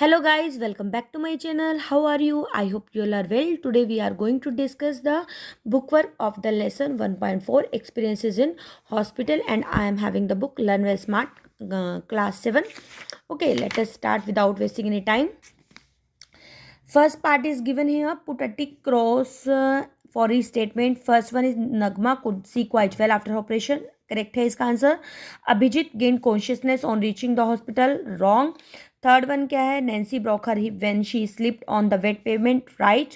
Hello guys, welcome back to my channel. How are you? I hope you all are well. Today we are going to discuss the bookwork of the lesson 1.4 experiences in hospital, and I am having the book Learn Well Smart class 7. Okay, let us start without wasting any time. First part is given here. Put a tick cross for each statement. First one is Nagma could see quite well after operation. Correct है इसका answer. Abhijeet gained consciousness on reaching the hospital. Wrong. Third one क्या है? Nancy broke her hip when she slipped on the wet pavement. Right.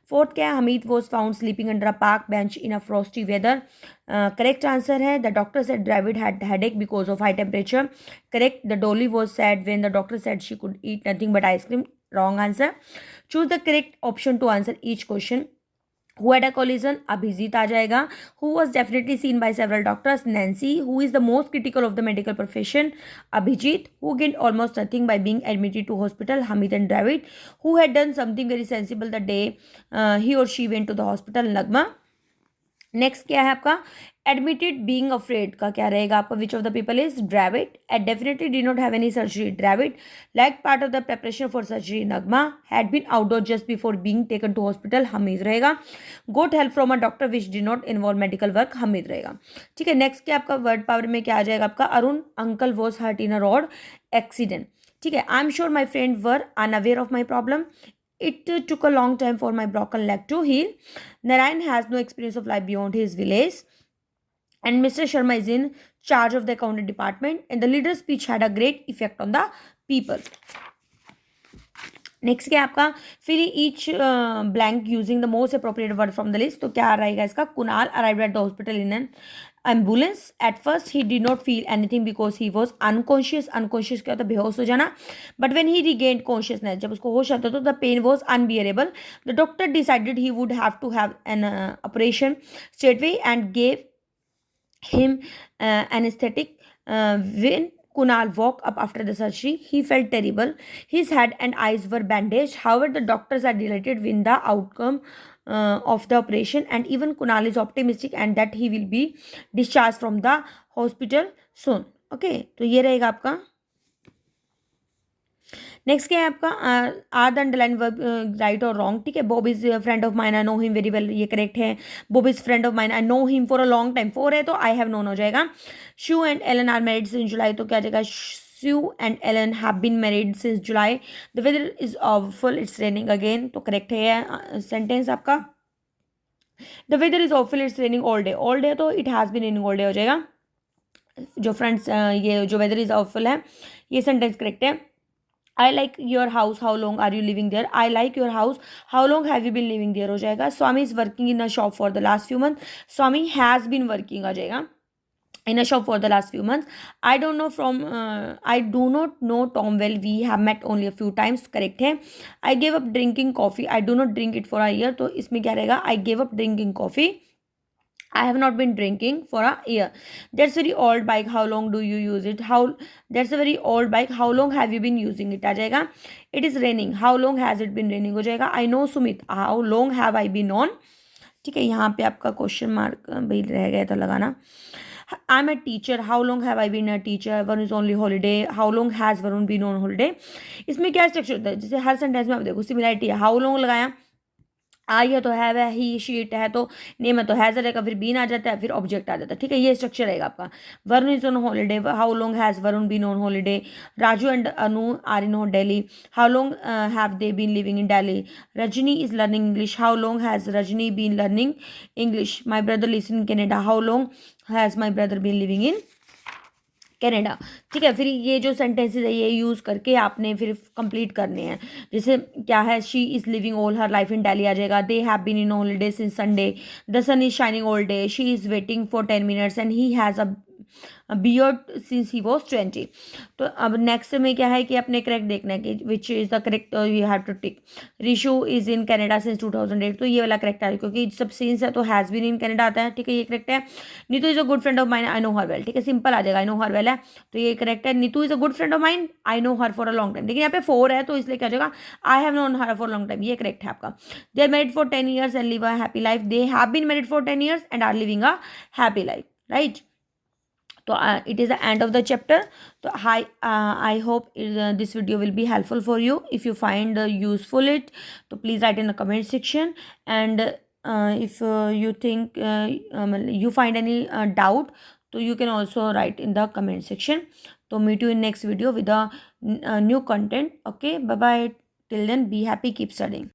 Fourth क्या है? Hamid was found sleeping under a park bench in a frosty weather. Correct answer है. The doctor said Dravid had headache because of high temperature. Correct. The dolly was sad when the doctor said she could eat nothing but ice cream. Wrong answer. Choose the correct option to answer each question. Who had a collision? Abhijit आ जाएगा. Who was definitely seen by several doctors? Nancy. Who is the most critical of the medical profession? Abhijit. Who gained almost nothing by being admitted to hospital? Hamid and Dravid. Who had done something very sensible the day he or she went to the hospital? Nagma. Next क्या है आपका? Admitted being afraid का क्या रहेगा आपका? Which of the people is? Dravid. At definitely did not have any surgery. Dravid. Like part of the preparation for surgery. Nagma. Had been outdoor just before being taken to hospital. Hamid रहेगा. Got help from a doctor which did not involve medical work. Hamid रहेगा. ठीक है, next क्या आपका? Word power में क्या आ जाएगा आपका? Arun. Uncle was hurt in a road accident. ठीक है, I am sure my friend were unaware of my problem. It took a long time for my broken leg to heal. Narayan has no experience of life beyond his village. And Mr. Sharma is in charge of the accounting department. And the leader's speech had a great effect on the people. Next क्या आपका? Fill each blank using the most appropriate word from the list. तो क्या रहेगा इसका? Kunal arrived at the hospital in an ambulance. At first he did not feel anything because he was unconscious. Unconscious क्या होता है? बेहोश हो जाना. But when he regained consciousness, जब उसको होश आता तो the pain was unbearable. The doctor decided he would have to have an operation straightaway and gave him anesthetic. When Kunal woke up after the surgery, he felt terrible. His head and eyes were bandaged. However, the doctors are delighted with the outcome of the operation, and even Kunal is optimistic and that he will be discharged from the hospital soon. Okay, तो ये रहेगा आपका. Next क्या है आपका? Are the underline verb right और wrong. ठीक है, Bob is friend of mine, I know him very well, ये करेक्ट है. Bob is friend of mine, I know him for a long time. For है तो आई हैव नोन हो जाएगा. Sue and Alan are married since July. तो क्या आ जाएगा? Sue and Alan have been married since July. The weather is awful, it's raining again. तो correct है सेंटेंस आपका. The weather is awful, it's raining all day. All day तो it has been raining all day हो जाएगा. जो friends ये जो weather is awful है, ये सेंटेंस करेक्ट है. I like your house. How long are you living there? I like your house. How long have you been living there? हो जाएगा. Swami is working in a shop for the last few months. Swami has been working आ जाएगा in a shop for the last few months. I don't know from I do not know Tom well. We have met only a few times. Correct है. I gave up drinking coffee. I do not drink it for a year. तो इसमें क्या रहेगा? I gave up drinking coffee. I have not been drinking for a year. That's very old bike. How long do you use it? That's a very old bike. How long have you been using it? आ जाएगा. It is raining. How long has it been raining? हो जाएगा. I know Sumit. How long have I been on? ठीक है, यहाँ पे आपका question mark भाई रह गया था लगाना. I'm a teacher. How long have I been a teacher? Varun is only holiday. How long has Varun been on holiday? इसमें क्या स्ट्रक्चर होता है? जैसे हर सेंटेंस में आप देखो सिमिलरिटी है. हाउ लॉन्ग लगाया, आई है तो हैव है, ही शीट है तो नेम है तो हैज़ रहेगा, फिर बीन आ जाता है, फिर ऑब्जेक्ट आ जाता है. ठीक है, ये स्ट्रक्चर रहेगा आपका. Varun is on holiday. How long has Varun been on holiday? Raju and Anu are in Delhi. How long have they been living in Delhi? Rajni is learning English. How long has Rajni been learning English? My brother live in Canada. How long has my brother been living in Canada. ठीक है, फिर ये जो sentences है ये use करके आपने फिर कंप्लीट करने हैं. जैसे क्या है? She is living all her life in Delhi आ जाएगा. They have been in holiday since Sunday. The sun is shining all day. She is waiting for 10 minutes and he has a beard since he was 20. तो अब next में क्या है कि अपने correct देखना है कि which is the correct, you have to tick. Rishu is in Canada since 2008. तो ये वाला करेक्ट है क्योंकि सब सिंस है तो हैज़ बीन इन कनाडा आता है. ठीक है, ये करेक्ट है. Neetu is a good friend of mine. I no her well. ठीक है, सिंपल आ जाएगा. आई नो हर वेल है तो ये करेक्ट है. Neetu is a good friend of mine. I no her for a long time. लेकिन यहाँ पे 4 है तो इसलिए क्या हो जाएगा? I have known her for long time. ये करेक्ट है आपका. They are married for 10 years and live a happy life. They have been married for 10 years and are living a happy life. Right. So it is the end of the chapter. So I hope this video will be helpful for you. If you find useful it, so please write in the comment section. And if you think you find any doubt, so you can also write in the comment section. So meet you in next video with a new content. Okay, bye bye. Till then, be happy, keep studying.